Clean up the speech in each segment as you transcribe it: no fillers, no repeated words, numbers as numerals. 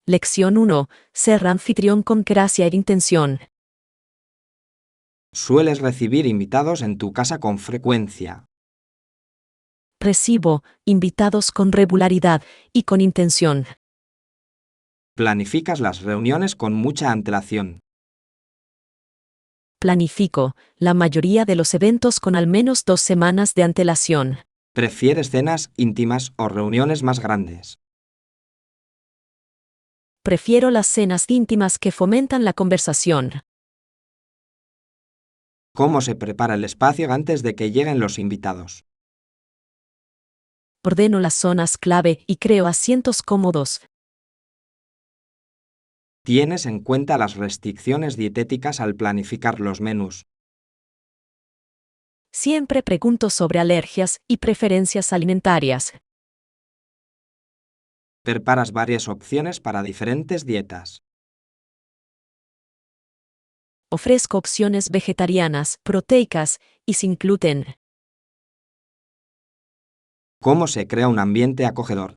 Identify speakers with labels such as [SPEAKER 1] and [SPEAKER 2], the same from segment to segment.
[SPEAKER 1] Lección 1. Ser anfitrión con gracia e intención.
[SPEAKER 2] ¿Sueles recibir invitados en tu casa con frecuencia?
[SPEAKER 1] Recibo invitados con regularidad y con intención.
[SPEAKER 2] ¿Planificas las reuniones con mucha antelación?
[SPEAKER 1] Planifico la mayoría de los eventos con al menos 2 semanas de antelación.
[SPEAKER 2] ¿Prefieres cenas íntimas o reuniones más grandes?
[SPEAKER 1] Prefiero las cenas íntimas que fomentan la conversación.
[SPEAKER 2] ¿Cómo se prepara el espacio antes de que lleguen los invitados?
[SPEAKER 1] Ordeno las zonas clave y creo asientos cómodos.
[SPEAKER 2] ¿Tienes en cuenta las restricciones dietéticas al planificar los menús?
[SPEAKER 1] Siempre pregunto sobre alergias y preferencias alimentarias.
[SPEAKER 2] ¿Preparas varias opciones para diferentes dietas?
[SPEAKER 1] Ofrezco opciones vegetarianas, proteicas y sin gluten.
[SPEAKER 2] ¿Cómo se crea un ambiente acogedor?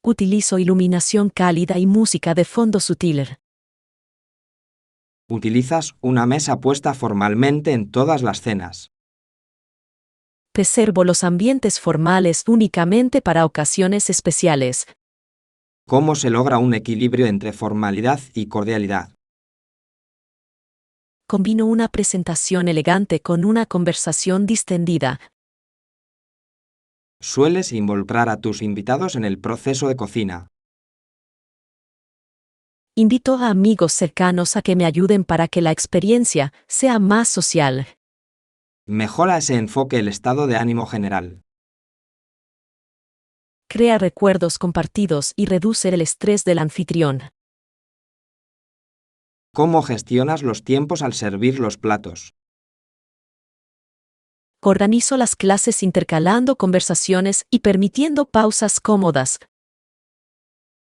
[SPEAKER 1] Utilizo iluminación cálida y música de fondo sutil.
[SPEAKER 2] ¿Utilizas una mesa puesta formalmente en todas las cenas?
[SPEAKER 1] Preservo los ambientes formales únicamente para ocasiones especiales.
[SPEAKER 2] ¿Cómo se logra un equilibrio entre formalidad y cordialidad?
[SPEAKER 1] Combino una presentación elegante con una conversación distendida.
[SPEAKER 2] ¿Sueles involucrar a tus invitados en el proceso de cocina?
[SPEAKER 1] Invito a amigos cercanos a que me ayuden para que la experiencia sea más social.
[SPEAKER 2] Mejora ese enfoque el estado de ánimo general.
[SPEAKER 1] Crea recuerdos compartidos y reduce el estrés del anfitrión.
[SPEAKER 2] ¿Cómo gestionas los tiempos al servir los platos?
[SPEAKER 1] Organizo las clases intercalando conversaciones y permitiendo pausas cómodas.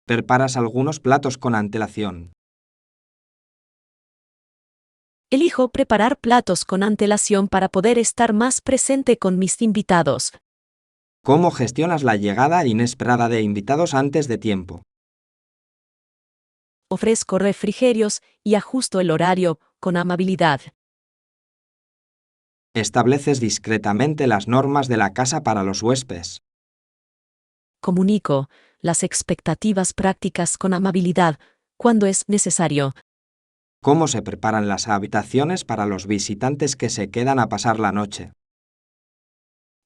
[SPEAKER 2] ¿Preparas algunos platos con antelación?
[SPEAKER 1] Elijo preparar platos con antelación para poder estar más presente con mis invitados.
[SPEAKER 2] ¿Cómo gestionas la llegada inesperada de invitados antes de tiempo?
[SPEAKER 1] Ofrezco refrigerios y ajusto el horario con amabilidad.
[SPEAKER 2] ¿Estableces discretamente las normas de la casa para los huéspedes?
[SPEAKER 1] Comunico las expectativas prácticas con amabilidad cuando es necesario.
[SPEAKER 2] ¿Cómo se preparan las habitaciones para los visitantes que se quedan a pasar la noche?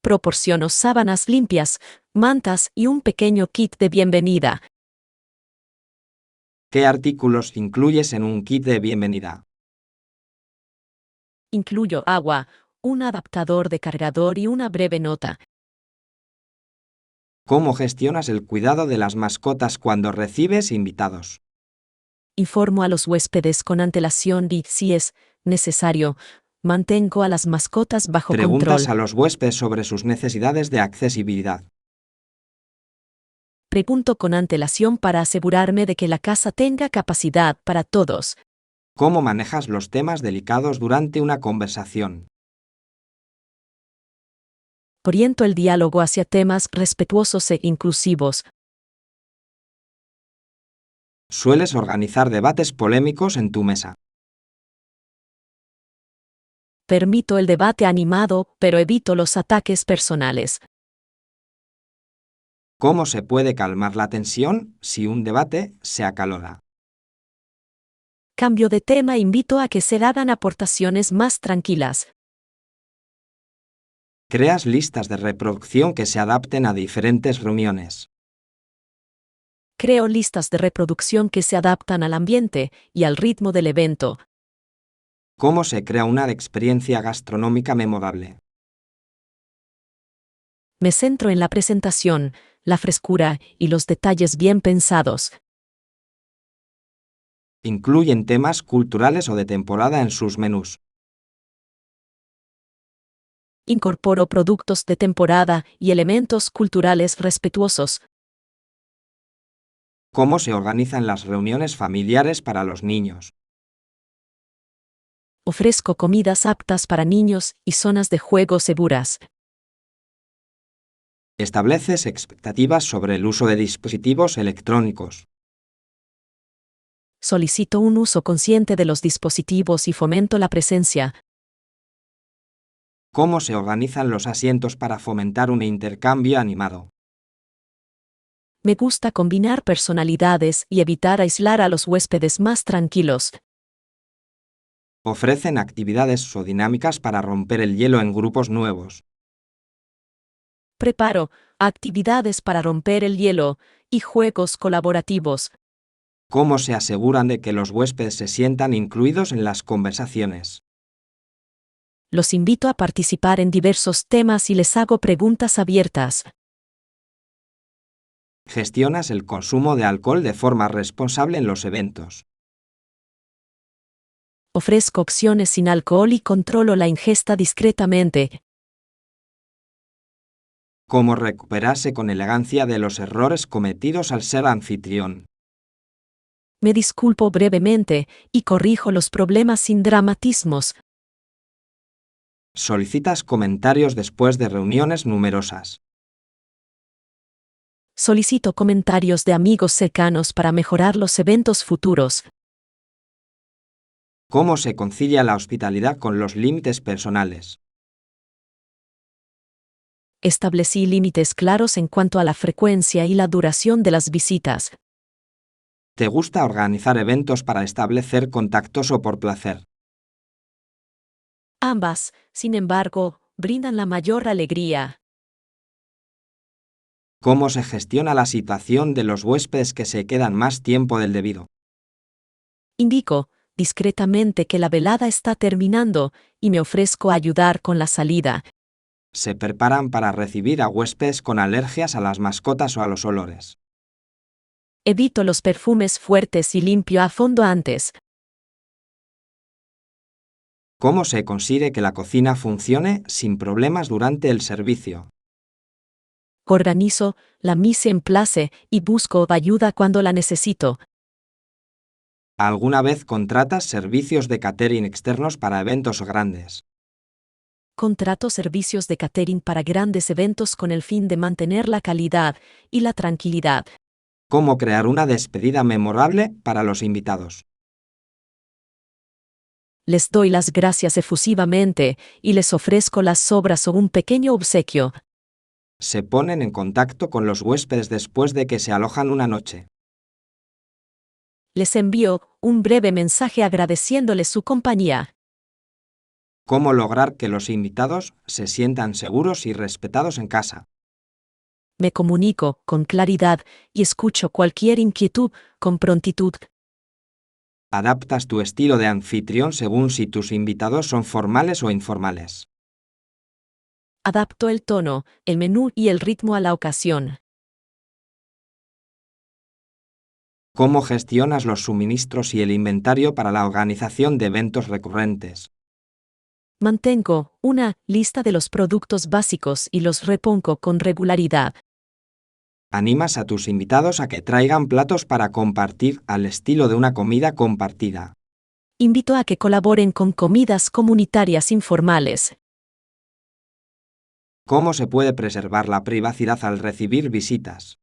[SPEAKER 1] Proporciono sábanas limpias, mantas y un pequeño kit de bienvenida.
[SPEAKER 2] ¿Qué artículos incluyes en un kit de bienvenida?
[SPEAKER 1] Incluyo agua, un adaptador de cargador y una breve nota.
[SPEAKER 2] ¿Cómo gestionas el cuidado de las mascotas cuando recibes invitados?
[SPEAKER 1] Informo a los huéspedes con antelación y, si es necesario, mantengo a las mascotas bajo
[SPEAKER 2] ¿Preguntas
[SPEAKER 1] control.
[SPEAKER 2] a los huéspedes sobre sus necesidades de accesibilidad?
[SPEAKER 1] Pregunto con antelación para asegurarme de que la casa tenga capacidad para todos.
[SPEAKER 2] ¿Cómo manejas los temas delicados durante una conversación?
[SPEAKER 1] Oriento el diálogo hacia temas respetuosos e inclusivos.
[SPEAKER 2] ¿Sueles organizar debates polémicos en tu mesa?
[SPEAKER 1] Permito el debate animado, pero evito los ataques personales.
[SPEAKER 2] ¿Cómo se puede calmar la tensión si un debate se acalora?
[SPEAKER 1] Cambio de tema e invito a que se hagan aportaciones más tranquilas.
[SPEAKER 2] ¿Creas listas de reproducción que se adapten a diferentes reuniones?
[SPEAKER 1] Creo listas de reproducción que se adaptan al ambiente y al ritmo del evento.
[SPEAKER 2] ¿Cómo se crea una experiencia gastronómica memorable?
[SPEAKER 1] Me centro en la presentación, la frescura y los detalles bien pensados.
[SPEAKER 2] ¿Incluyen temas culturales o de temporada en sus menús?
[SPEAKER 1] Incorporo productos de temporada y elementos culturales respetuosos.
[SPEAKER 2] ¿Cómo se organizan las reuniones familiares para los niños?
[SPEAKER 1] Ofrezco comidas aptas para niños y zonas de juego seguras.
[SPEAKER 2] Estableces expectativas sobre el uso de dispositivos electrónicos.
[SPEAKER 1] Solicito un uso consciente de los dispositivos y fomento la presencia.
[SPEAKER 2] ¿Cómo se organizan los asientos para fomentar un intercambio animado?
[SPEAKER 1] Me gusta combinar personalidades y evitar aislar a los huéspedes más tranquilos.
[SPEAKER 2] Ofrecen actividades o dinámicas para romper el hielo en grupos nuevos.
[SPEAKER 1] Preparo actividades para romper el hielo y juegos colaborativos.
[SPEAKER 2] ¿Cómo se aseguran de que los huéspedes se sientan incluidos en las conversaciones?
[SPEAKER 1] Los invito a participar en diversos temas y les hago preguntas abiertas.
[SPEAKER 2] Gestionas el consumo de alcohol de forma responsable en los eventos.
[SPEAKER 1] Ofrezco opciones sin alcohol y controlo la ingesta discretamente.
[SPEAKER 2] ¿Cómo recuperarse con elegancia de los errores cometidos al ser anfitrión?
[SPEAKER 1] Me disculpo brevemente y corrijo los problemas sin dramatismos.
[SPEAKER 2] Solicitas comentarios después de reuniones numerosas.
[SPEAKER 1] Solicito comentarios de amigos cercanos para mejorar los eventos futuros.
[SPEAKER 2] ¿Cómo se concilia la hospitalidad con los límites personales?
[SPEAKER 1] Establecí límites claros en cuanto a la frecuencia y la duración de las visitas.
[SPEAKER 2] ¿Te gusta organizar eventos para establecer contactos o por placer?
[SPEAKER 1] Ambas, sin embargo, brindan la mayor alegría.
[SPEAKER 2] ¿Cómo se gestiona la situación de los huéspedes que se quedan más tiempo del debido?
[SPEAKER 1] Indico discretamente que la velada está terminando y me ofrezco a ayudar con la salida.
[SPEAKER 2] Se preparan para recibir a huéspedes con alergias a las mascotas o a los olores.
[SPEAKER 1] Evito los perfumes fuertes y limpio a fondo antes.
[SPEAKER 2] ¿Cómo se consigue que la cocina funcione sin problemas durante el servicio?
[SPEAKER 1] Organizo la mise en place y busco ayuda cuando la necesito.
[SPEAKER 2] ¿Alguna vez contratas servicios de catering externos para eventos grandes?
[SPEAKER 1] Contrato servicios de catering para grandes eventos con el fin de mantener la calidad y la tranquilidad.
[SPEAKER 2] ¿Cómo crear una despedida memorable para los invitados?
[SPEAKER 1] Les doy las gracias efusivamente y les ofrezco las sobras o un pequeño obsequio.
[SPEAKER 2] Se ponen en contacto con los huéspedes después de que se alojan una noche.
[SPEAKER 1] Les envío un breve mensaje agradeciéndoles su compañía.
[SPEAKER 2] ¿Cómo lograr que los invitados se sientan seguros y respetados en casa?
[SPEAKER 1] Me comunico con claridad y escucho cualquier inquietud con prontitud.
[SPEAKER 2] Adaptas tu estilo de anfitrión según si tus invitados son formales o informales.
[SPEAKER 1] Adapto el tono, el menú y el ritmo a la ocasión.
[SPEAKER 2] ¿Cómo gestionas los suministros y el inventario para la organización de eventos recurrentes?
[SPEAKER 1] Mantengo una lista de los productos básicos y los repongo con regularidad.
[SPEAKER 2] Animas a tus invitados a que traigan platos para compartir al estilo de una comida compartida.
[SPEAKER 1] Invito a que colaboren con comidas comunitarias informales.
[SPEAKER 2] ¿Cómo se puede preservar la privacidad al recibir visitas?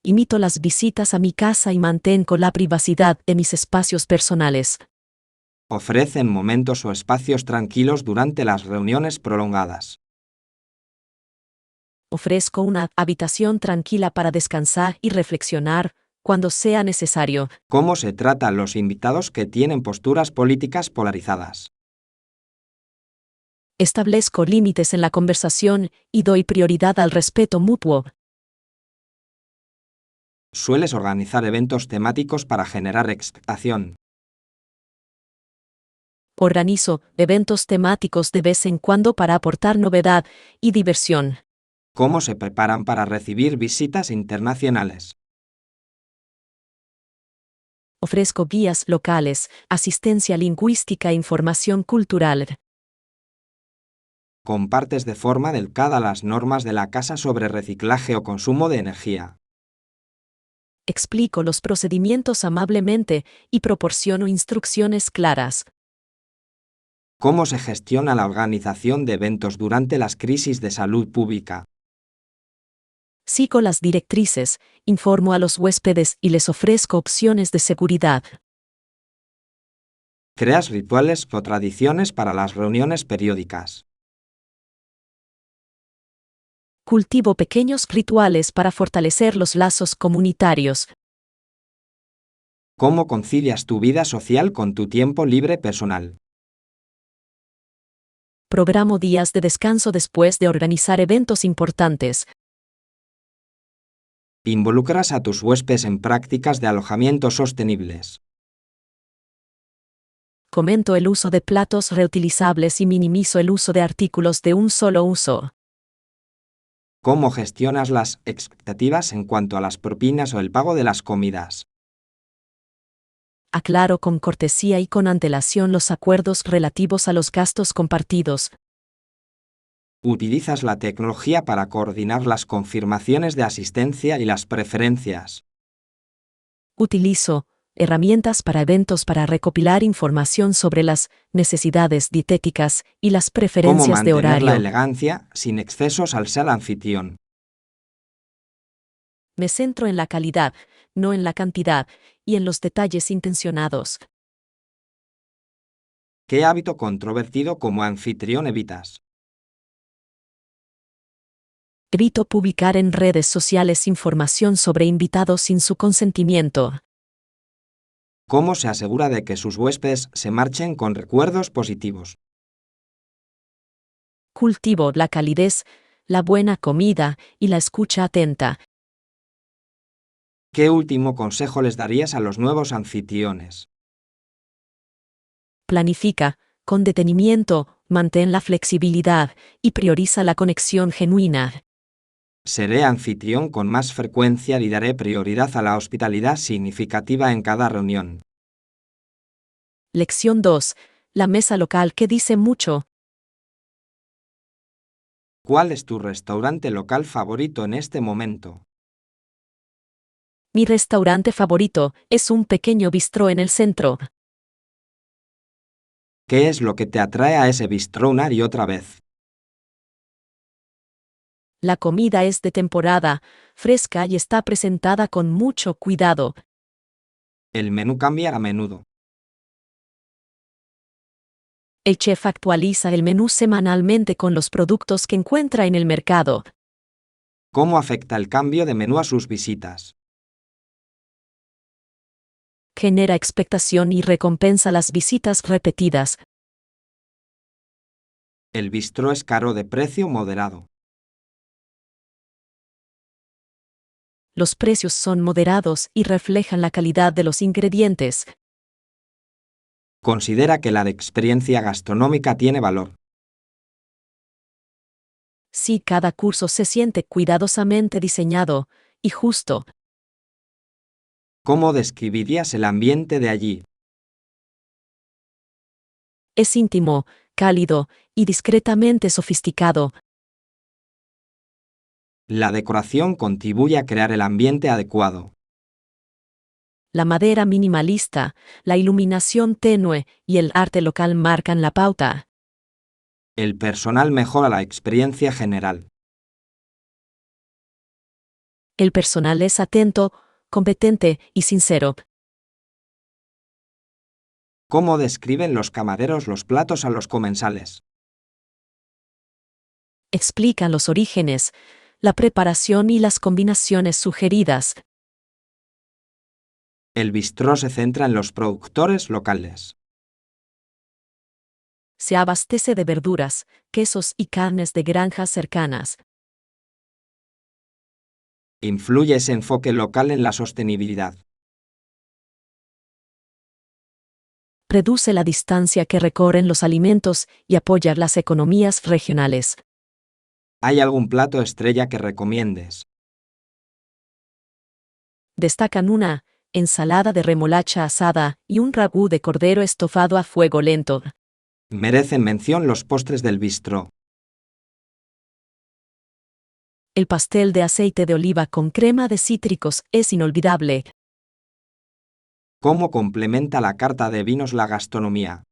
[SPEAKER 1] Imito las visitas a mi casa y mantengo la privacidad de mis espacios personales.
[SPEAKER 2] Ofrecen momentos o espacios tranquilos durante las reuniones prolongadas.
[SPEAKER 1] Ofrezco una habitación tranquila para descansar y reflexionar cuando sea necesario.
[SPEAKER 2] ¿Cómo se trata a los invitados que tienen posturas políticas polarizadas?
[SPEAKER 1] Establezco límites en la conversación y doy prioridad al respeto mutuo.
[SPEAKER 2] Sueles organizar eventos temáticos para generar expectación.
[SPEAKER 1] Organizo eventos temáticos de vez en cuando para aportar novedad y diversión.
[SPEAKER 2] ¿Cómo se preparan para recibir visitas internacionales?
[SPEAKER 1] Ofrezco guías locales, asistencia lingüística e información cultural.
[SPEAKER 2] Compartes de forma delicada las normas de la casa sobre reciclaje o consumo de energía.
[SPEAKER 1] Explico los procedimientos amablemente y proporciono instrucciones claras.
[SPEAKER 2] ¿Cómo se gestiona la organización de eventos durante las crisis de salud pública?
[SPEAKER 1] Sigo las directrices, informo a los huéspedes y les ofrezco opciones de seguridad.
[SPEAKER 2] ¿Creas rituales o tradiciones para las reuniones periódicas?
[SPEAKER 1] Cultivo pequeños rituales para fortalecer los lazos comunitarios.
[SPEAKER 2] ¿Cómo concilias tu vida social con tu tiempo libre personal?
[SPEAKER 1] Programo días de descanso después de organizar eventos importantes.
[SPEAKER 2] ¿Involucras a tus huéspedes en prácticas de alojamiento sostenibles?
[SPEAKER 1] Comento el uso de platos reutilizables y minimizo el uso de artículos de un solo uso.
[SPEAKER 2] ¿Cómo gestionas las expectativas en cuanto a las propinas o el pago de las comidas?
[SPEAKER 1] Aclaro con cortesía y con antelación los acuerdos relativos a los gastos compartidos.
[SPEAKER 2] ¿Utilizas la tecnología para coordinar las confirmaciones de asistencia y las preferencias?
[SPEAKER 1] Utilizo herramientas para eventos para recopilar información sobre las necesidades dietéticas y las
[SPEAKER 2] ¿Cómo
[SPEAKER 1] preferencias de
[SPEAKER 2] mantener la
[SPEAKER 1] horario.
[SPEAKER 2] elegancia sin excesos al ser anfitrión?
[SPEAKER 1] Me centro en la calidad, no en la cantidad, y en los detalles intencionados.
[SPEAKER 2] ¿Qué hábito controvertido como anfitrión evitas?
[SPEAKER 1] Evito publicar en redes sociales información sobre invitados sin su consentimiento.
[SPEAKER 2] ¿Cómo se asegura de que sus huéspedes se marchen con recuerdos positivos?
[SPEAKER 1] Cultivo la calidez, la buena comida y la escucha atenta.
[SPEAKER 2] ¿Qué último consejo les darías a los nuevos anfitriones?
[SPEAKER 1] Planifica, con detenimiento, mantén la flexibilidad y prioriza la conexión genuina.
[SPEAKER 2] Seré anfitrión con más frecuencia y daré prioridad a la hospitalidad significativa en cada reunión.
[SPEAKER 1] Lección 2. La mesa local que dice mucho.
[SPEAKER 2] ¿Cuál es tu restaurante local favorito en este momento?
[SPEAKER 1] Mi restaurante favorito es un pequeño bistró en el centro.
[SPEAKER 2] ¿Qué es lo que te atrae a ese bistró una y otra vez?
[SPEAKER 1] La comida es de temporada, fresca y está presentada con mucho cuidado.
[SPEAKER 2] El menú cambia a menudo.
[SPEAKER 1] El chef actualiza el menú semanalmente con los productos que encuentra en el mercado.
[SPEAKER 2] ¿Cómo afecta el cambio de menú a sus visitas?
[SPEAKER 1] Genera expectación y recompensa las visitas repetidas.
[SPEAKER 2] El bistró es caro de precio moderado.
[SPEAKER 1] Los precios son moderados y reflejan la calidad de los ingredientes.
[SPEAKER 2] Considera que la experiencia gastronómica tiene valor.
[SPEAKER 1] Sí, cada curso se siente cuidadosamente diseñado y justo.
[SPEAKER 2] ¿Cómo describirías el ambiente de allí?
[SPEAKER 1] Es íntimo, cálido y discretamente sofisticado.
[SPEAKER 2] La decoración contribuye a crear el ambiente adecuado.
[SPEAKER 1] La madera minimalista, la iluminación tenue y el arte local marcan la pauta.
[SPEAKER 2] El personal mejora la experiencia general.
[SPEAKER 1] El personal es atento, competente y sincero.
[SPEAKER 2] ¿Cómo describen los camareros los platos a los comensales?
[SPEAKER 1] Explican los orígenes, la preparación y las combinaciones sugeridas.
[SPEAKER 2] El bistró se centra en los productores locales.
[SPEAKER 1] Se abastece de verduras, quesos y carnes de granjas cercanas.
[SPEAKER 2] Influye ese enfoque local en la sostenibilidad.
[SPEAKER 1] Reduce la distancia que recorren los alimentos y apoya las economías regionales.
[SPEAKER 2] ¿Hay algún plato estrella que recomiendes?
[SPEAKER 1] Destacan una ensalada de remolacha asada y un ragú de cordero estofado a fuego lento.
[SPEAKER 2] Merecen mención los postres del bistró.
[SPEAKER 1] El pastel de aceite de oliva con crema de cítricos es inolvidable.
[SPEAKER 2] ¿Cómo complementa la carta de vinos la gastronomía?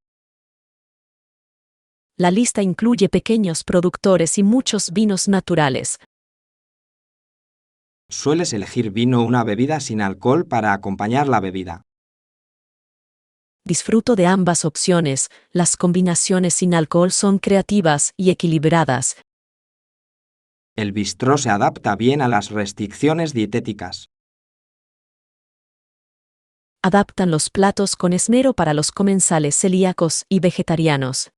[SPEAKER 1] La lista incluye pequeños productores y muchos vinos naturales.
[SPEAKER 2] ¿Sueles elegir vino o una bebida sin alcohol para acompañar la bebida?
[SPEAKER 1] Disfruto de ambas opciones, las combinaciones sin alcohol son creativas y equilibradas.
[SPEAKER 2] El bistró se adapta bien a las restricciones dietéticas.
[SPEAKER 1] Adaptan los platos con esmero para los comensales celíacos y vegetarianos.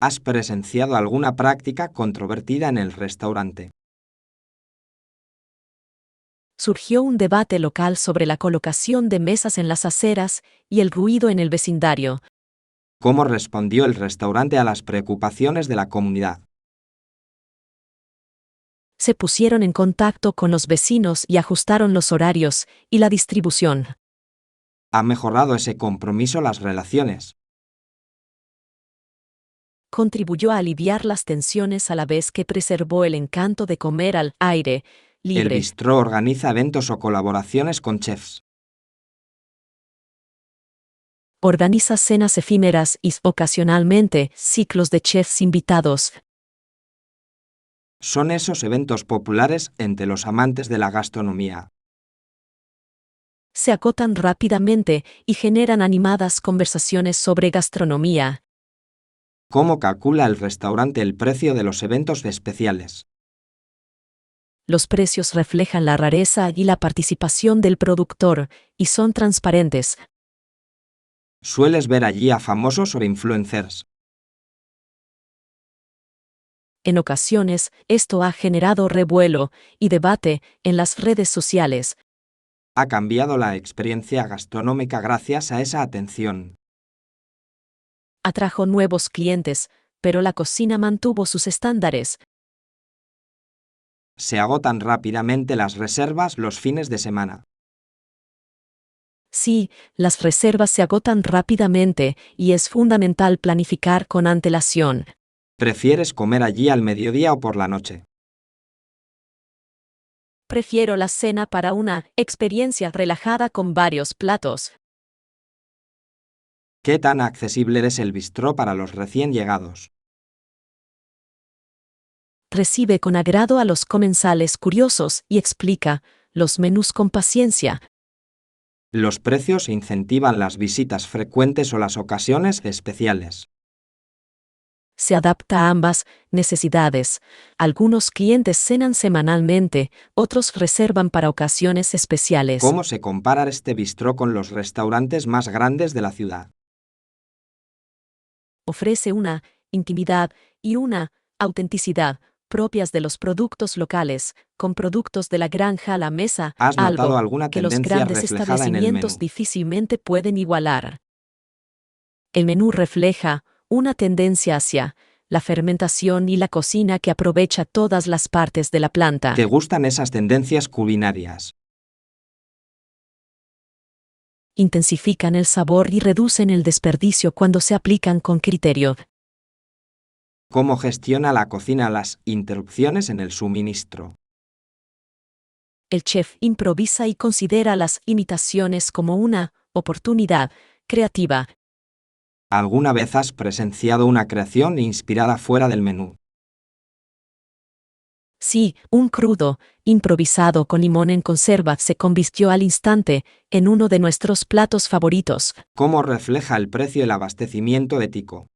[SPEAKER 2] ¿Has presenciado alguna práctica controvertida en el restaurante?
[SPEAKER 1] Surgió un debate local sobre la colocación de mesas en las aceras y el ruido en el vecindario.
[SPEAKER 2] ¿Cómo respondió el restaurante a las preocupaciones de la comunidad?
[SPEAKER 1] Se pusieron en contacto con los vecinos y ajustaron los horarios y la distribución.
[SPEAKER 2] ¿Ha mejorado ese compromiso las relaciones?
[SPEAKER 1] Contribuyó a aliviar las tensiones a la vez que preservó el encanto de comer al aire
[SPEAKER 2] El
[SPEAKER 1] libre.
[SPEAKER 2] bistró organiza eventos o colaboraciones con chefs.
[SPEAKER 1] Organiza cenas efímeras y, ocasionalmente, ciclos de chefs invitados.
[SPEAKER 2] Son esos eventos populares entre los amantes de la gastronomía.
[SPEAKER 1] Se agotan rápidamente y generan animadas conversaciones sobre gastronomía.
[SPEAKER 2] ¿Cómo calcula el restaurante el precio de los eventos especiales?
[SPEAKER 1] Los precios reflejan la rareza y la participación del productor, y son transparentes.
[SPEAKER 2] ¿Sueles ver allí a famosos o influencers?
[SPEAKER 1] En ocasiones, esto ha generado revuelo y debate en las redes sociales.
[SPEAKER 2] Ha cambiado la experiencia gastronómica gracias a esa atención.
[SPEAKER 1] Atrajo nuevos clientes, pero la cocina mantuvo sus estándares.
[SPEAKER 2] Se agotan rápidamente las reservas los fines de semana.
[SPEAKER 1] Sí, las reservas se agotan rápidamente y es fundamental planificar con antelación.
[SPEAKER 2] ¿Prefieres comer allí al mediodía o por la noche?
[SPEAKER 1] Prefiero la cena para una experiencia relajada con varios platos.
[SPEAKER 2] ¿Qué tan accesible es el bistró para los recién llegados?
[SPEAKER 1] Recibe con agrado a los comensales curiosos y explica los menús con paciencia.
[SPEAKER 2] Los precios incentivan las visitas frecuentes o las ocasiones especiales.
[SPEAKER 1] Se adapta a ambas necesidades. Algunos clientes cenan semanalmente, otros reservan para ocasiones especiales.
[SPEAKER 2] ¿Cómo se compara este bistró con los restaurantes más grandes de la ciudad?
[SPEAKER 1] Ofrece una intimidad y una autenticidad propias de los productos locales, con productos de la granja a la mesa,
[SPEAKER 2] ¿Has notado
[SPEAKER 1] algo
[SPEAKER 2] alguna
[SPEAKER 1] que los
[SPEAKER 2] tendencia
[SPEAKER 1] grandes
[SPEAKER 2] reflejada en el
[SPEAKER 1] establecimientos
[SPEAKER 2] menú?
[SPEAKER 1] difícilmente pueden igualar. El menú refleja una tendencia hacia la fermentación y la cocina que aprovecha todas las partes de la planta.
[SPEAKER 2] ¿Te gustan esas tendencias culinarias?
[SPEAKER 1] Intensifican el sabor y reducen el desperdicio cuando se aplican con criterio.
[SPEAKER 2] ¿Cómo gestiona la cocina las interrupciones en el suministro?
[SPEAKER 1] El chef improvisa y considera las imitaciones como una oportunidad creativa.
[SPEAKER 2] ¿Alguna vez has presenciado una creación inspirada fuera del menú?
[SPEAKER 1] Sí, un crudo, improvisado con limón en conserva se convirtió al instante en uno de nuestros platos favoritos.
[SPEAKER 2] ¿Cómo refleja el precio el abastecimiento ético?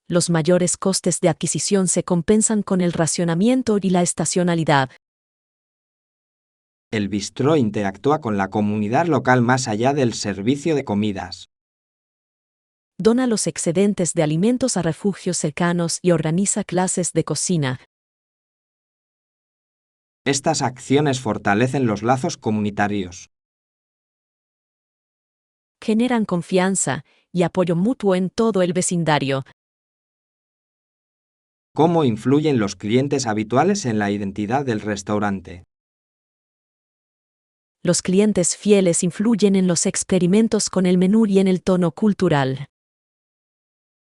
[SPEAKER 1] Los mayores costes de adquisición se compensan con el racionamiento y la estacionalidad.
[SPEAKER 2] El bistró interactúa con la comunidad local más allá del servicio de comidas.
[SPEAKER 1] Dona los excedentes de alimentos a refugios cercanos y organiza clases de cocina.
[SPEAKER 2] Estas acciones fortalecen los lazos comunitarios.
[SPEAKER 1] Generan confianza y apoyo mutuo en todo el vecindario.
[SPEAKER 2] ¿Cómo influyen los clientes habituales en la identidad del restaurante?
[SPEAKER 1] Los clientes fieles influyen en los experimentos con el menú y en el tono cultural.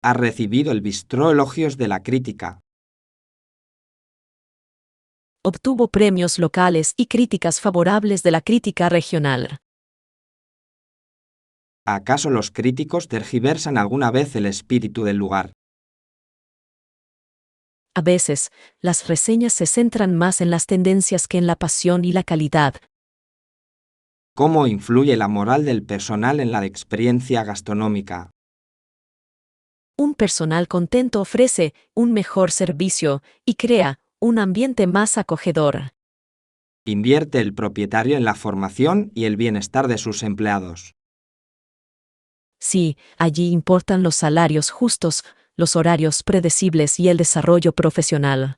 [SPEAKER 2] Ha recibido el bistró elogios de la crítica.
[SPEAKER 1] Obtuvo premios locales y críticas favorables de la crítica regional.
[SPEAKER 2] ¿Acaso los críticos tergiversan alguna vez el espíritu del lugar?
[SPEAKER 1] A veces, las reseñas se centran más en las tendencias que en la pasión y la calidad.
[SPEAKER 2] ¿Cómo influye la moral del personal en la experiencia gastronómica?
[SPEAKER 1] Un personal contento ofrece un mejor servicio y crea un ambiente más acogedor.
[SPEAKER 2] ¿Invierte el propietario en la formación y el bienestar de sus empleados?
[SPEAKER 1] Sí, allí importan los salarios justos, los horarios predecibles y el desarrollo profesional.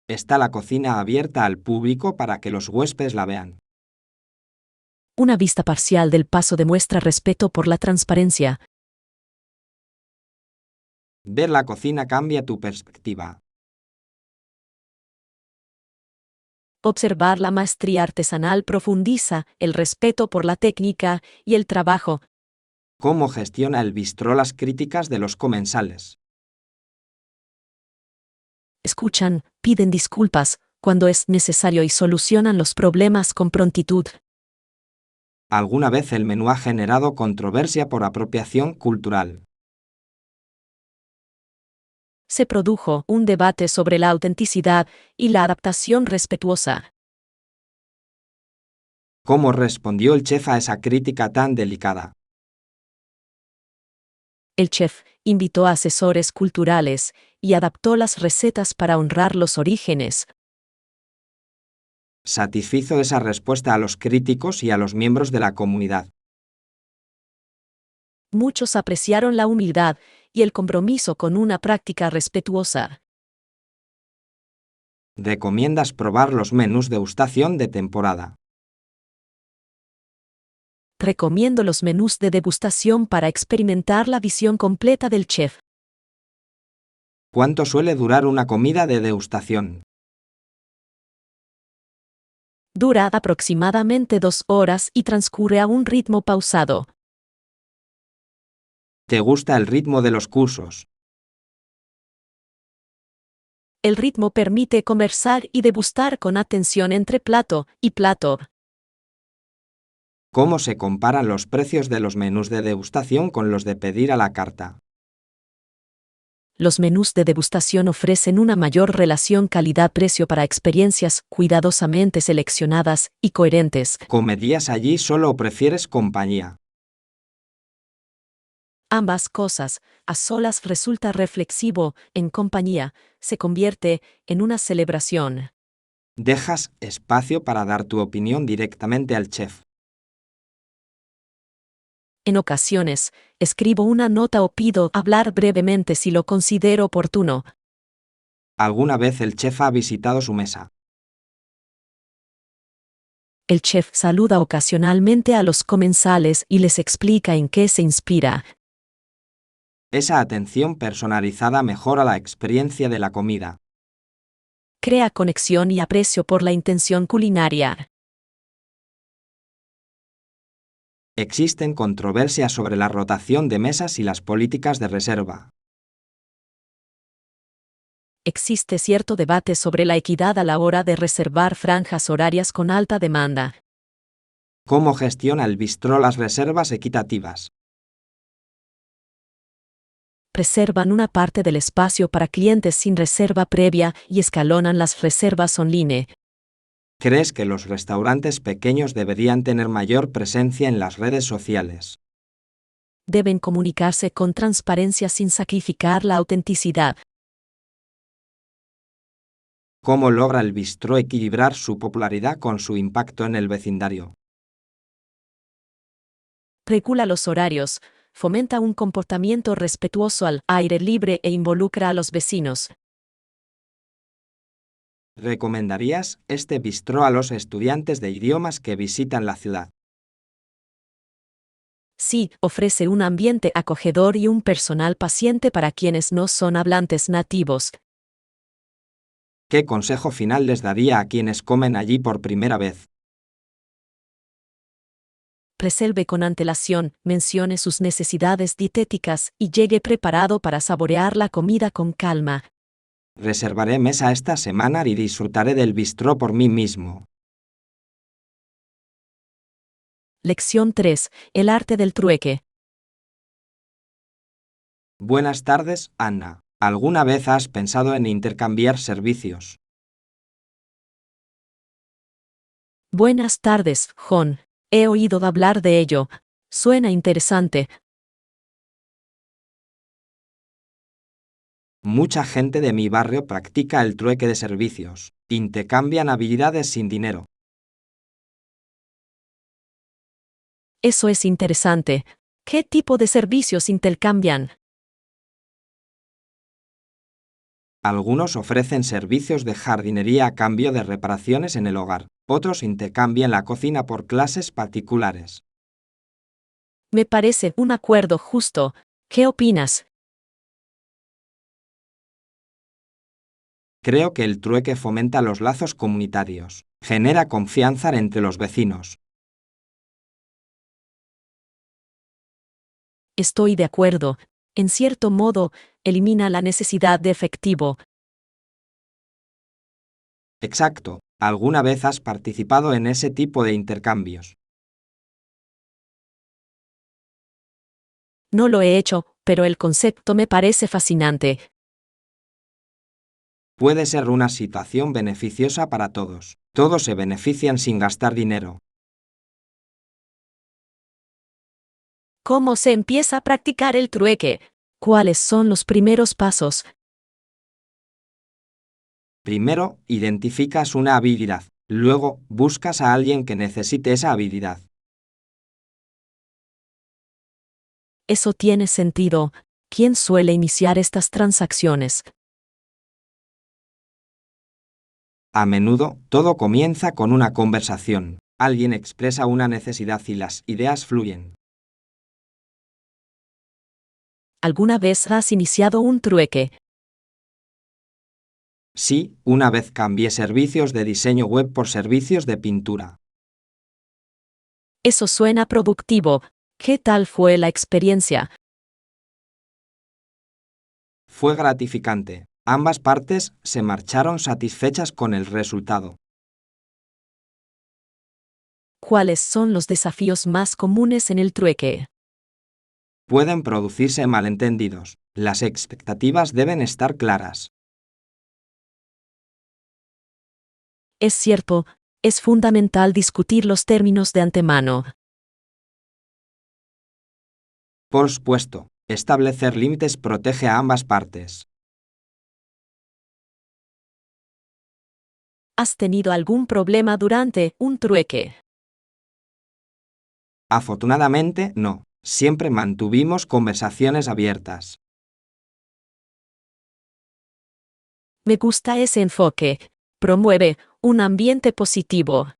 [SPEAKER 2] ¿Está la cocina abierta al público para que los huéspedes la vean?
[SPEAKER 1] Una vista parcial del paso demuestra respeto por la transparencia.
[SPEAKER 2] Ver la cocina cambia tu perspectiva.
[SPEAKER 1] Observar la maestría artesanal profundiza el respeto por la técnica y el trabajo.
[SPEAKER 2] ¿Cómo gestiona el bistró las críticas de los comensales?
[SPEAKER 1] Escuchan, piden disculpas cuando es necesario y solucionan los problemas con prontitud.
[SPEAKER 2] ¿Alguna vez el menú ha generado controversia por apropiación cultural?
[SPEAKER 1] Se produjo un debate sobre la autenticidad y la adaptación respetuosa.
[SPEAKER 2] ¿Cómo respondió el chef a esa crítica tan delicada?
[SPEAKER 1] El chef invitó a asesores culturales y adaptó las recetas para honrar los orígenes.
[SPEAKER 2] Satisfizo esa respuesta a los críticos y a los miembros de la comunidad.
[SPEAKER 1] Muchos apreciaron la humildad y el compromiso con una práctica respetuosa.
[SPEAKER 2] ¿Recomiendas probar los menús degustación de temporada?
[SPEAKER 1] Recomiendo los menús de degustación para experimentar la visión completa del chef.
[SPEAKER 2] ¿Cuánto suele durar una comida de degustación?
[SPEAKER 1] Dura aproximadamente 2 horas y transcurre a un ritmo pausado.
[SPEAKER 2] ¿Te gusta el ritmo de los cursos?
[SPEAKER 1] El ritmo permite conversar y degustar con atención entre plato y plato.
[SPEAKER 2] ¿Cómo se comparan los precios de los menús de degustación con los de pedir a la carta?
[SPEAKER 1] Los menús de degustación ofrecen una mayor relación calidad-precio para experiencias cuidadosamente seleccionadas y coherentes.
[SPEAKER 2] ¿Comerías allí solo o prefieres compañía?
[SPEAKER 1] Ambas cosas, a solas resulta reflexivo, en compañía, se convierte en una celebración.
[SPEAKER 2] Dejas espacio para dar tu opinión directamente al chef.
[SPEAKER 1] En ocasiones, escribo una nota o pido hablar brevemente si lo considero oportuno.
[SPEAKER 2] ¿Alguna vez el chef ha visitado su mesa?
[SPEAKER 1] El chef saluda ocasionalmente a los comensales y les explica en qué se inspira.
[SPEAKER 2] Esa atención personalizada mejora la experiencia de la comida.
[SPEAKER 1] Crea conexión y aprecio por la intención culinaria.
[SPEAKER 2] Existen controversias sobre la rotación de mesas y las políticas de reserva.
[SPEAKER 1] Existe cierto debate sobre la equidad a la hora de reservar franjas horarias con alta demanda.
[SPEAKER 2] ¿Cómo gestiona el bistró las reservas equitativas?
[SPEAKER 1] Preservan una parte del espacio para clientes sin reserva previa y escalonan las reservas online.
[SPEAKER 2] ¿Crees que los restaurantes pequeños deberían tener mayor presencia en las redes sociales?
[SPEAKER 1] Deben comunicarse con transparencia sin sacrificar la autenticidad.
[SPEAKER 2] ¿Cómo logra el bistró equilibrar su popularidad con su impacto en el vecindario?
[SPEAKER 1] Regula los horarios, fomenta un comportamiento respetuoso al aire libre e involucra a los vecinos.
[SPEAKER 2] ¿Recomendarías este bistró a los estudiantes de idiomas que visitan la ciudad?
[SPEAKER 1] Sí, ofrece un ambiente acogedor y un personal paciente para quienes no son hablantes nativos.
[SPEAKER 2] ¿Qué consejo final les daría a quienes comen allí por primera vez?
[SPEAKER 1] Reserve con antelación, mencione sus necesidades dietéticas y llegue preparado para saborear la comida con calma.
[SPEAKER 2] Reservaré mesa esta semana y disfrutaré del bistró por mí mismo.
[SPEAKER 1] Lección 3. El arte del trueque.
[SPEAKER 2] Buenas tardes, Anna. ¿Alguna vez has pensado en intercambiar servicios?
[SPEAKER 1] Buenas tardes, John. He oído hablar de ello. Suena interesante.
[SPEAKER 2] Mucha gente de mi barrio practica el trueque de servicios. Intercambian habilidades sin dinero.
[SPEAKER 1] Eso es interesante. ¿Qué tipo de servicios intercambian?
[SPEAKER 2] Algunos ofrecen servicios de jardinería a cambio de reparaciones en el hogar. Otros intercambian la cocina por clases particulares.
[SPEAKER 1] Me parece un acuerdo justo. ¿Qué opinas?
[SPEAKER 2] Creo que el trueque fomenta los lazos comunitarios. Genera confianza entre los vecinos.
[SPEAKER 1] Estoy de acuerdo. En cierto modo, elimina la necesidad de efectivo.
[SPEAKER 2] Exacto. ¿Alguna vez has participado en ese tipo de intercambios?
[SPEAKER 1] No lo he hecho, pero el concepto me parece fascinante.
[SPEAKER 2] Puede ser una situación beneficiosa para todos. Todos se benefician sin gastar dinero.
[SPEAKER 1] ¿Cómo se empieza a practicar el trueque? ¿Cuáles son los primeros pasos?
[SPEAKER 2] Primero, identificas una habilidad. Luego, buscas a alguien que necesite esa habilidad.
[SPEAKER 1] Eso tiene sentido. ¿Quién suele iniciar estas transacciones?
[SPEAKER 2] A menudo, todo comienza con una conversación. Alguien expresa una necesidad y las ideas fluyen.
[SPEAKER 1] ¿Alguna vez has iniciado un trueque?
[SPEAKER 2] Sí, una vez cambié servicios de diseño web por servicios de pintura.
[SPEAKER 1] Eso suena productivo. ¿Qué tal fue la experiencia?
[SPEAKER 2] Fue gratificante. Ambas partes se marcharon satisfechas con el resultado.
[SPEAKER 1] ¿Cuáles son los desafíos más comunes en el trueque?
[SPEAKER 2] Pueden producirse malentendidos. Las expectativas deben estar claras.
[SPEAKER 1] Es cierto, es fundamental discutir los términos de antemano.
[SPEAKER 2] Por supuesto, establecer límites protege a ambas partes.
[SPEAKER 1] ¿Has tenido algún problema durante un trueque?
[SPEAKER 2] Afortunadamente, no. Siempre mantuvimos conversaciones abiertas.
[SPEAKER 1] Me gusta ese enfoque. Promueve un ambiente positivo.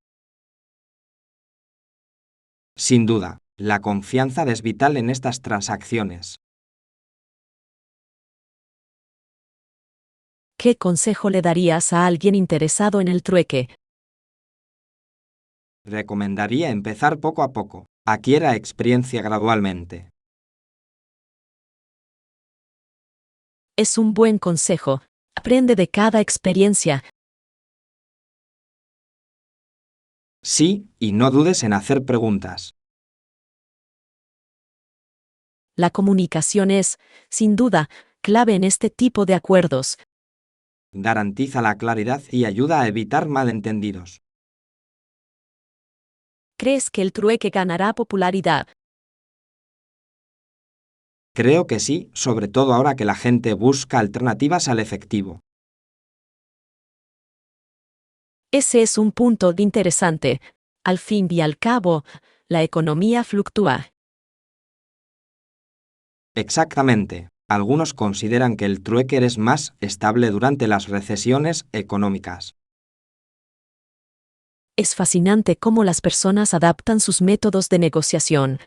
[SPEAKER 2] Sin duda, la confianza es vital en estas transacciones.
[SPEAKER 1] ¿Qué consejo le darías a alguien interesado en el trueque?
[SPEAKER 2] Recomendaría empezar poco a poco. Adquiera experiencia gradualmente.
[SPEAKER 1] Es un buen consejo. Aprende de cada experiencia.
[SPEAKER 2] Sí, y no dudes en hacer preguntas.
[SPEAKER 1] La comunicación es, sin duda, clave en este tipo de acuerdos.
[SPEAKER 2] Garantiza la claridad y ayuda a evitar malentendidos.
[SPEAKER 1] ¿Crees que el trueque ganará popularidad?
[SPEAKER 2] Creo que sí, sobre todo ahora que la gente busca alternativas al efectivo.
[SPEAKER 1] Ese es un punto interesante. Al fin y al cabo, la economía fluctúa.
[SPEAKER 2] Exactamente. Algunos consideran que el trueque es más estable durante las recesiones económicas.
[SPEAKER 1] Es fascinante cómo las personas adaptan sus métodos de negociación.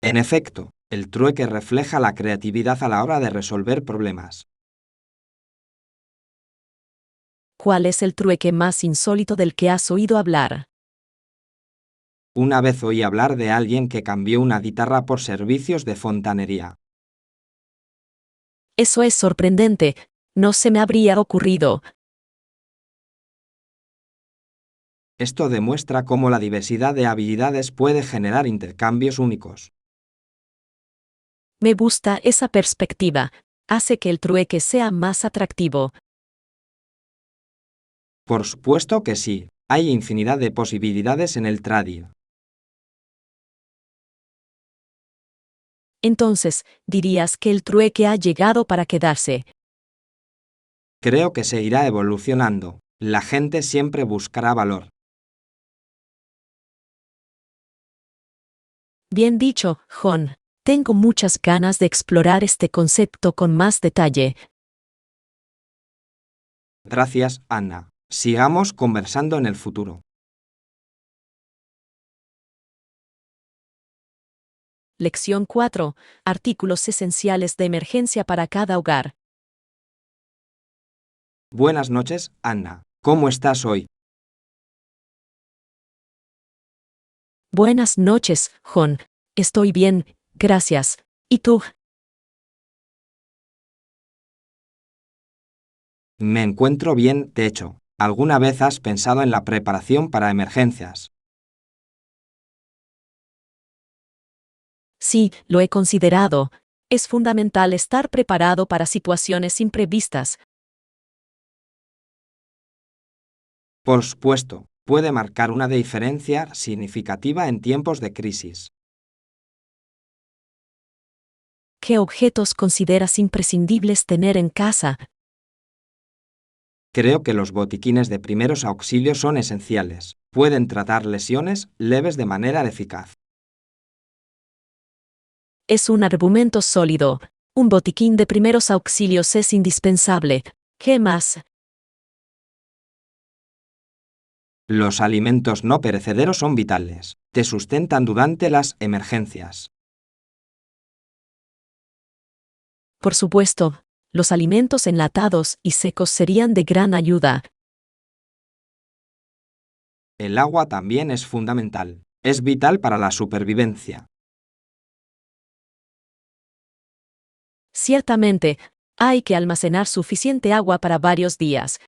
[SPEAKER 2] En efecto, el trueque refleja la creatividad a la hora de resolver problemas.
[SPEAKER 1] ¿Cuál es el trueque más insólito del que has oído hablar?
[SPEAKER 2] Una vez oí hablar de alguien que cambió una guitarra por servicios de fontanería.
[SPEAKER 1] Eso es sorprendente. No se me habría ocurrido.
[SPEAKER 2] Esto demuestra cómo la diversidad de habilidades puede generar intercambios únicos.
[SPEAKER 1] Me gusta esa perspectiva. Hace que el trueque sea más atractivo.
[SPEAKER 2] Por supuesto que sí, hay infinidad de posibilidades en el trading.
[SPEAKER 1] Entonces, dirías que el trueque ha llegado para quedarse.
[SPEAKER 2] Creo que seguirá evolucionando. La gente siempre buscará valor.
[SPEAKER 1] Bien dicho, John. Tengo muchas ganas de explorar este concepto con más detalle.
[SPEAKER 2] Gracias, Anna. Sigamos conversando en el futuro.
[SPEAKER 1] Lección 4. Artículos esenciales de emergencia para cada hogar.
[SPEAKER 2] Buenas noches, Anna. ¿Cómo estás hoy?
[SPEAKER 1] Buenas noches, John. Estoy bien, gracias. ¿Y tú?
[SPEAKER 2] Me encuentro bien, de hecho. ¿Alguna vez has pensado en la preparación para emergencias?
[SPEAKER 1] Sí, lo he considerado. Es fundamental estar preparado para situaciones imprevistas.
[SPEAKER 2] Por supuesto, puede marcar una diferencia significativa en tiempos de crisis.
[SPEAKER 1] ¿Qué objetos consideras imprescindibles tener en casa?
[SPEAKER 2] Creo que los botiquines de primeros auxilios son esenciales. Pueden tratar lesiones leves de manera eficaz.
[SPEAKER 1] Es un argumento sólido. Un botiquín de primeros auxilios es indispensable. ¿Qué más?
[SPEAKER 2] Los alimentos no perecederos son vitales. Te sustentan durante las emergencias.
[SPEAKER 1] Por supuesto, los alimentos enlatados y secos serían de gran ayuda.
[SPEAKER 2] El agua también es fundamental. Es vital para la supervivencia.
[SPEAKER 1] Ciertamente, hay que almacenar suficiente agua para varios días.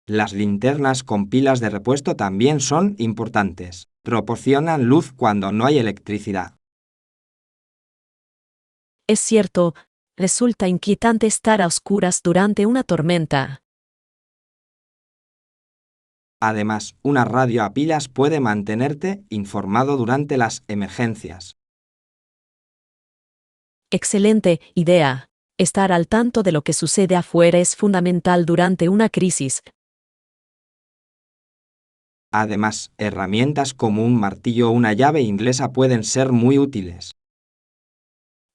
[SPEAKER 2] Las linternas con pilas de repuesto también son importantes. Proporcionan luz cuando no hay electricidad.
[SPEAKER 1] Es cierto, resulta inquietante estar a oscuras durante una tormenta.
[SPEAKER 2] Además, una radio a pilas puede mantenerte informado durante las emergencias.
[SPEAKER 1] Excelente idea. Estar al tanto de lo que sucede afuera es fundamental durante una crisis.
[SPEAKER 2] Además, herramientas como un martillo o una llave inglesa pueden ser muy útiles.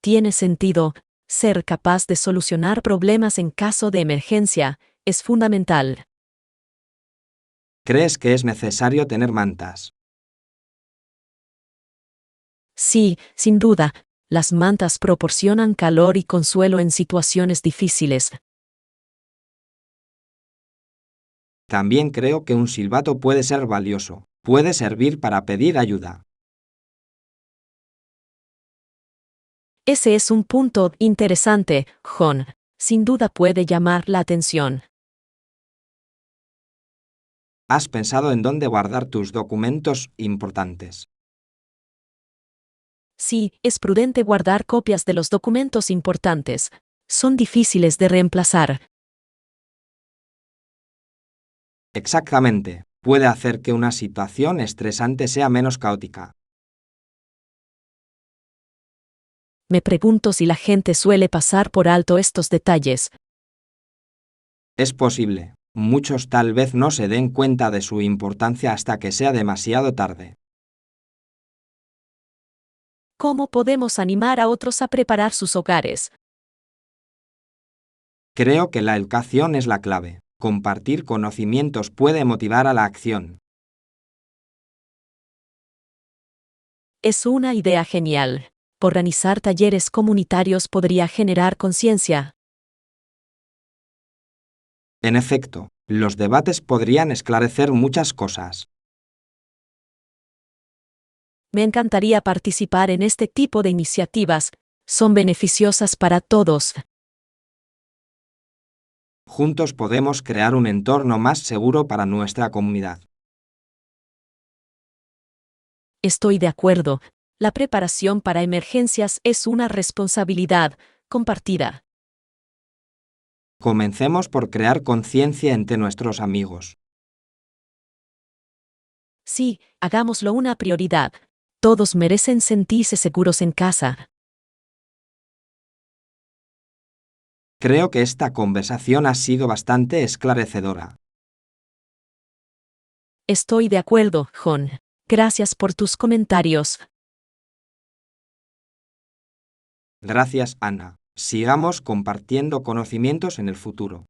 [SPEAKER 1] Tiene sentido. Ser capaz de solucionar problemas en caso de emergencia es fundamental.
[SPEAKER 2] ¿Crees que es necesario tener mantas?
[SPEAKER 1] Sí, sin duda, las mantas proporcionan calor y consuelo en situaciones difíciles.
[SPEAKER 2] También creo que un silbato puede ser valioso. Puede servir para pedir ayuda.
[SPEAKER 1] Ese es un punto interesante, John. Sin duda puede llamar la atención.
[SPEAKER 2] ¿Has pensado en dónde guardar tus documentos importantes?
[SPEAKER 1] Sí, es prudente guardar copias de los documentos importantes. Son difíciles de reemplazar.
[SPEAKER 2] Exactamente. Puede hacer que una situación estresante sea menos caótica.
[SPEAKER 1] Me pregunto si la gente suele pasar por alto estos detalles.
[SPEAKER 2] Es posible. Muchos tal vez no se den cuenta de su importancia hasta que sea demasiado tarde.
[SPEAKER 1] ¿Cómo podemos animar a otros a preparar sus hogares?
[SPEAKER 2] Creo que la educación es la clave. Compartir conocimientos puede motivar a la acción.
[SPEAKER 1] Es una idea genial. Organizar talleres comunitarios podría generar conciencia.
[SPEAKER 2] En efecto, los debates podrían esclarecer muchas cosas.
[SPEAKER 1] Me encantaría participar en este tipo de iniciativas. Son beneficiosas para todos.
[SPEAKER 2] Juntos podemos crear un entorno más seguro para nuestra comunidad.
[SPEAKER 1] Estoy de acuerdo. La preparación para emergencias es una responsabilidad compartida.
[SPEAKER 2] Comencemos por crear conciencia entre nuestros amigos.
[SPEAKER 1] Sí, hagámoslo una prioridad. Todos merecen sentirse seguros en casa.
[SPEAKER 2] Creo que esta conversación ha sido bastante esclarecedora.
[SPEAKER 1] Estoy de acuerdo, John. Gracias por tus comentarios.
[SPEAKER 2] Gracias, Ana. Sigamos compartiendo conocimientos en el futuro.